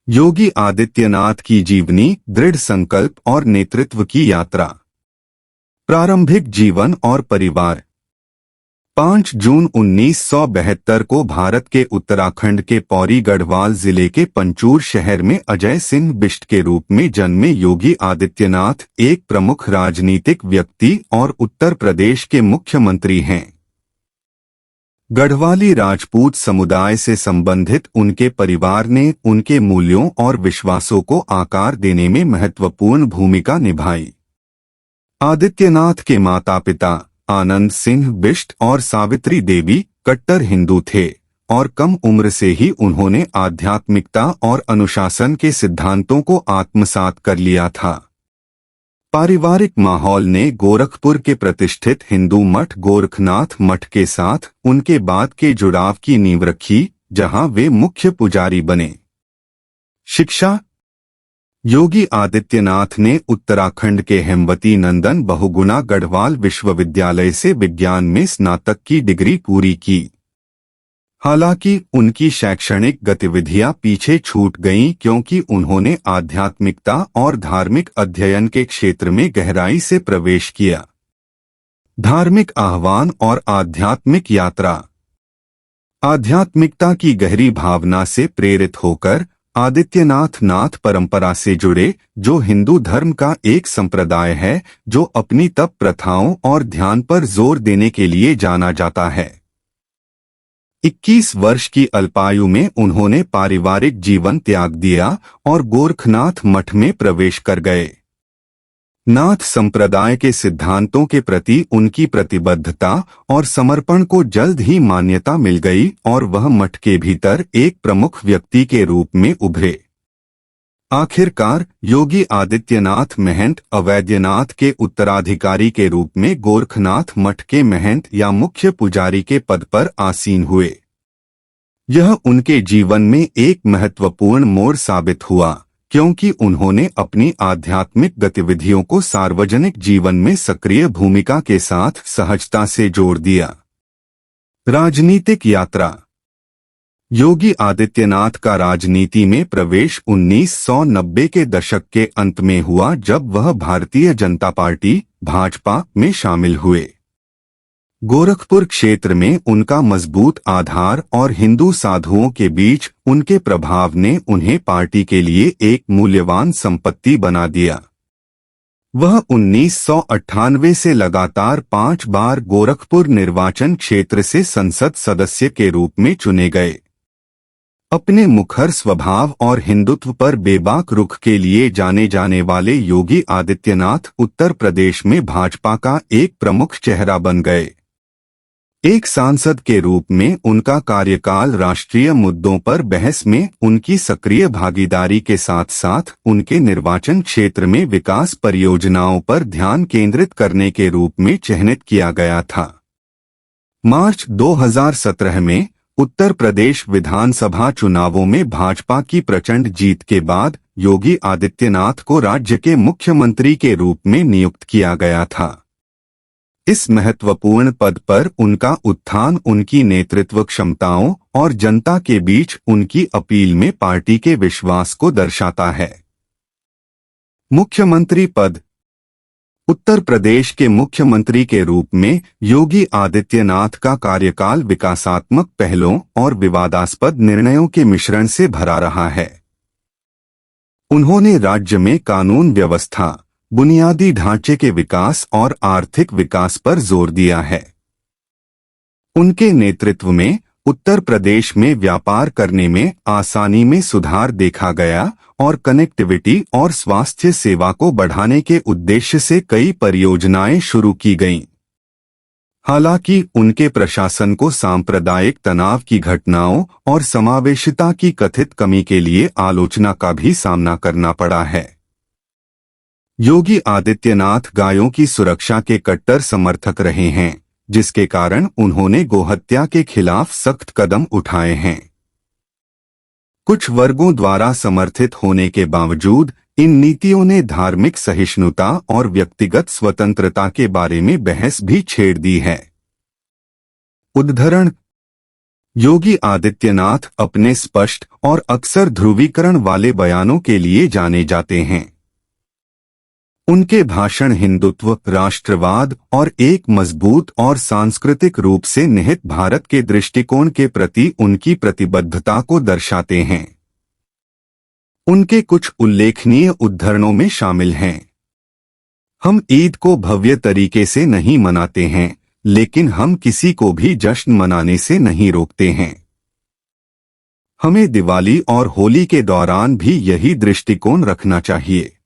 योगी आदित्यनाथ की जीवनी, दृढ़ संकल्प और नेतृत्व की यात्रा। प्रारंभिक जीवन और परिवार। 5 जून 1972 को भारत के उत्तराखंड के पौड़ी गढ़वाल जिले के पंचूर शहर में अजय सिंह बिष्ट के रूप में जन्मे योगी आदित्यनाथ एक प्रमुख राजनीतिक व्यक्ति और उत्तर प्रदेश के मुख्यमंत्री हैं। गढ़वाली राजपूत समुदाय से संबंधित उनके परिवार ने उनके मूल्यों और विश्वासों को आकार देने में महत्वपूर्ण भूमिका निभाई। आदित्यनाथ के माता पिता आनंद सिंह बिष्ट और सावित्री देवी कट्टर हिंदू थे और कम उम्र से ही उन्होंने आध्यात्मिकता और अनुशासन के सिद्धांतों को आत्मसात कर लिया था। पारिवारिक माहौल ने गोरखपुर के प्रतिष्ठित हिंदू मठ गोरखनाथ मठ के साथ उनके बाद के जुड़ाव की नींव रखी, जहां वे मुख्य पुजारी बने। शिक्षा। योगी आदित्यनाथ ने उत्तराखंड के हेमवती नंदन बहुगुणा गढ़वाल विश्वविद्यालय से विज्ञान में स्नातक की डिग्री पूरी की। हालांकि उनकी शैक्षणिक गतिविधियां पीछे छूट गईं क्योंकि उन्होंने आध्यात्मिकता और धार्मिक अध्ययन के क्षेत्र में गहराई से प्रवेश किया। धार्मिक आह्वान और आध्यात्मिक यात्रा। आध्यात्मिकता की गहरी भावना से प्रेरित होकर आदित्यनाथ नाथ परंपरा से जुड़े, जो हिंदू धर्म का एक संप्रदाय है जो अपनी तप प्रथाओं और ध्यान पर जोर देने के लिए जाना जाता है। 21 वर्ष की अल्पायु में उन्होंने पारिवारिक जीवन त्याग दिया और गोरखनाथ मठ में प्रवेश कर गए। नाथ संप्रदाय के सिद्धांतों के प्रति उनकी प्रतिबद्धता और समर्पण को जल्द ही मान्यता मिल गई और वह मठ के भीतर एक प्रमुख व्यक्ति के रूप में उभरे। आखिरकार योगी आदित्यनाथ महंत अवैद्यनाथ के उत्तराधिकारी के रूप में गोरखनाथ मठ के महंत या मुख्य पुजारी के पद पर आसीन हुए। यह उनके जीवन में एक महत्वपूर्ण मोड़ साबित हुआ क्योंकि उन्होंने अपनी आध्यात्मिक गतिविधियों को सार्वजनिक जीवन में सक्रिय भूमिका के साथ सहजता से जोड़ दिया। राजनीतिक यात्रा। योगी आदित्यनाथ का राजनीति में प्रवेश 1990 के दशक के अंत में हुआ, जब वह भारतीय जनता पार्टी भाजपा में शामिल हुए। गोरखपुर क्षेत्र में उनका मजबूत आधार और हिंदू साधुओं के बीच उनके प्रभाव ने उन्हें पार्टी के लिए एक मूल्यवान संपत्ति बना दिया। वह 1998 से लगातार 5 बार गोरखपुर निर्वाचन क्षेत्र से संसद सदस्य के रूप में चुने गए। अपने मुखर स्वभाव और हिंदुत्व पर बेबाक रुख के लिए जाने जाने वाले योगी आदित्यनाथ उत्तर प्रदेश में भाजपा का एक प्रमुख चेहरा बन गए। एक सांसद के रूप में उनका कार्यकाल राष्ट्रीय मुद्दों पर बहस में उनकी सक्रिय भागीदारी के साथ साथ उनके निर्वाचन क्षेत्र में विकास परियोजनाओं पर ध्यान केंद्रित करने के रूप में चिह्नित किया गया था। मार्च 2017 में उत्तर प्रदेश विधानसभा चुनावों में भाजपा की प्रचंड जीत के बाद योगी आदित्यनाथ को राज्य के मुख्यमंत्री के रूप में नियुक्त किया गया था। इस महत्वपूर्ण पद पर उनका उत्थान उनकी नेतृत्व क्षमताओं और जनता के बीच उनकी अपील में पार्टी के विश्वास को दर्शाता है। मुख्यमंत्री पद। उत्तर प्रदेश के मुख्यमंत्री के रूप में योगी आदित्यनाथ का कार्यकाल विकासात्मक पहलों और विवादास्पद निर्णयों के मिश्रण से भरा रहा है। उन्होंने राज्य में कानून व्यवस्था, बुनियादी ढांचे के विकास और आर्थिक विकास पर जोर दिया है। उनके नेतृत्व में उत्तर प्रदेश में व्यापार करने में आसानी में सुधार देखा गया और कनेक्टिविटी और स्वास्थ्य सेवा को बढ़ाने के उद्देश्य से कई परियोजनाएं शुरू की गईं। हालांकि उनके प्रशासन को सांप्रदायिक तनाव की घटनाओं और समावेशिता की कथित कमी के लिए आलोचना का भी सामना करना पड़ा है। योगी आदित्यनाथ गायों की सुरक्षा के कट्टर समर्थक रहे हैं, जिसके कारण उन्होंने गोहत्या के खिलाफ सख्त कदम उठाए हैं। कुछ वर्गों द्वारा समर्थित होने के बावजूद इन नीतियों ने धार्मिक सहिष्णुता और व्यक्तिगत स्वतंत्रता के बारे में बहस भी छेड़ दी है। उद्धरण। योगी आदित्यनाथ अपने स्पष्ट और अक्सर ध्रुवीकरण वाले बयानों के लिए जाने जाते हैं। उनके भाषण हिंदुत्व, राष्ट्रवाद और एक मजबूत और सांस्कृतिक रूप से निहित भारत के दृष्टिकोण के प्रति उनकी प्रतिबद्धता को दर्शाते हैं। उनके कुछ उल्लेखनीय उद्धरणों में शामिल हैं। हम ईद को भव्य तरीके से नहीं मनाते हैं, लेकिन हम किसी को भी जश्न मनाने से नहीं रोकते हैं। हमें दिवाली और होली के दौरान भी यही दृष्टिकोण रखना चाहिए।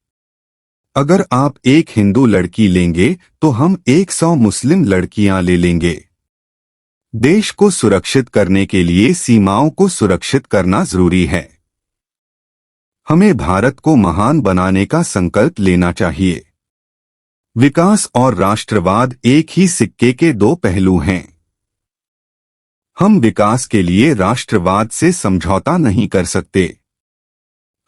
अगर आप एक हिंदू लड़की लेंगे तो हम 100 मुस्लिम लड़कियां ले लेंगे। देश को सुरक्षित करने के लिए सीमाओं को सुरक्षित करना जरूरी है। हमें भारत को महान बनाने का संकल्प लेना चाहिए। विकास और राष्ट्रवाद एक ही सिक्के के दो पहलू हैं। हम विकास के लिए राष्ट्रवाद से समझौता नहीं कर सकते।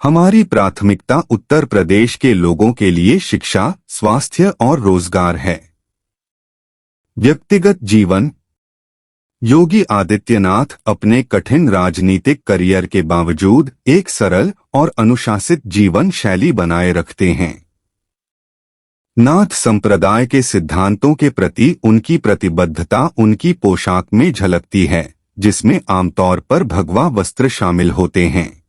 हमारी प्राथमिकता उत्तर प्रदेश के लोगों के लिए शिक्षा, स्वास्थ्य और रोजगार है। व्यक्तिगत जीवन। योगी आदित्यनाथ अपने कठिन राजनीतिक करियर के बावजूद एक सरल और अनुशासित जीवन शैली बनाए रखते हैं। नाथ संप्रदाय के सिद्धांतों के प्रति उनकी प्रतिबद्धता उनकी पोशाक में झलकती है, जिसमें आमतौर पर भगवा वस्त्र शामिल होते हैं।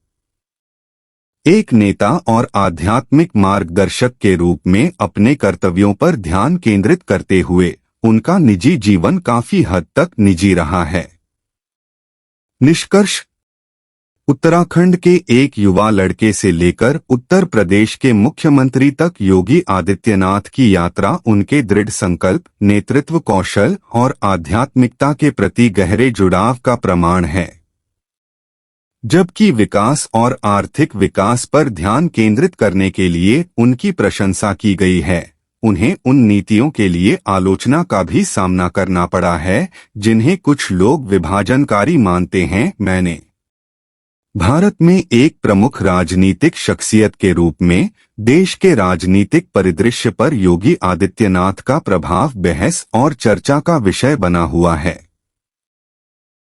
एक नेता और आध्यात्मिक मार्गदर्शक के रूप में अपने कर्तव्यों पर ध्यान केंद्रित करते हुए उनका निजी जीवन काफी हद तक निजी रहा है। निष्कर्ष। उत्तराखंड के एक युवा लड़के से लेकर उत्तर प्रदेश के मुख्यमंत्री तक योगी आदित्यनाथ की यात्रा उनके दृढ़ संकल्प, नेतृत्व कौशल और आध्यात्मिकता के प्रति गहरे जुड़ाव का प्रमाण है। जबकि विकास और आर्थिक विकास पर ध्यान केंद्रित करने के लिए उनकी प्रशंसा की गई है, उन्हें उन नीतियों के लिए आलोचना का भी सामना करना पड़ा है जिन्हें कुछ लोग विभाजनकारी मानते हैं। मैंने भारत में एक प्रमुख राजनीतिक शख्सियत के रूप में देश के राजनीतिक परिदृश्य पर योगी आदित्यनाथ का प्रभाव बहस और चर्चा का विषय बना हुआ है।